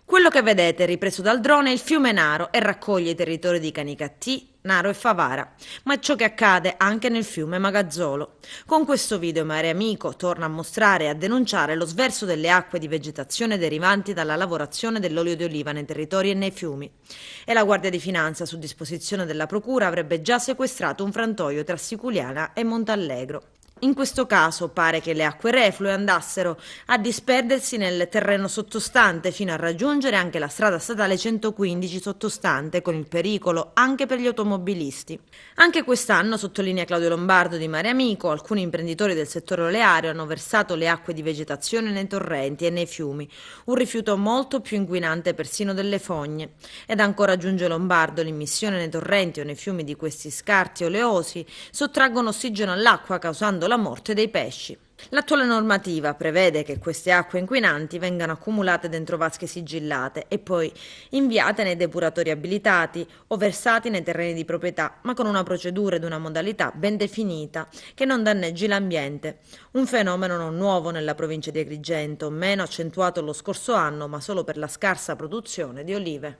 Quello che vedete ripreso dal drone è il fiume Naro e raccoglie i territori di Canicattì, Naro e Favara, ma è ciò che accade anche nel fiume Magazzolo. Con questo video Mare Amico torna a mostrare e a denunciare lo sverso delle acque di vegetazione derivanti dalla lavorazione dell'olio di oliva nei territori e nei fiumi. E la Guardia di Finanza, su disposizione della Procura, avrebbe già sequestrato un frantoio tra Siculiana e Montallegro. In questo caso pare che le acque reflue andassero a disperdersi nel terreno sottostante fino a raggiungere anche la strada statale 115 sottostante, con il pericolo anche per gli automobilisti. Anche quest'anno, sottolinea Claudio Lombardo di Mare Amico, alcuni imprenditori del settore oleario hanno versato le acque di vegetazione nei torrenti e nei fiumi, un rifiuto molto più inquinante persino delle fogne. Ed ancora aggiunge Lombardo, l'immissione nei torrenti o nei fiumi di questi scarti oleosi sottraggono ossigeno all'acqua, causando la morte dei pesci. L'attuale normativa prevede che queste acque inquinanti vengano accumulate dentro vasche sigillate e poi inviate nei depuratori abilitati o versati nei terreni di proprietà, ma con una procedura ed una modalità ben definita che non danneggi l'ambiente. Un fenomeno non nuovo nella provincia di Agrigento, meno accentuato lo scorso anno, ma solo per la scarsa produzione di olive.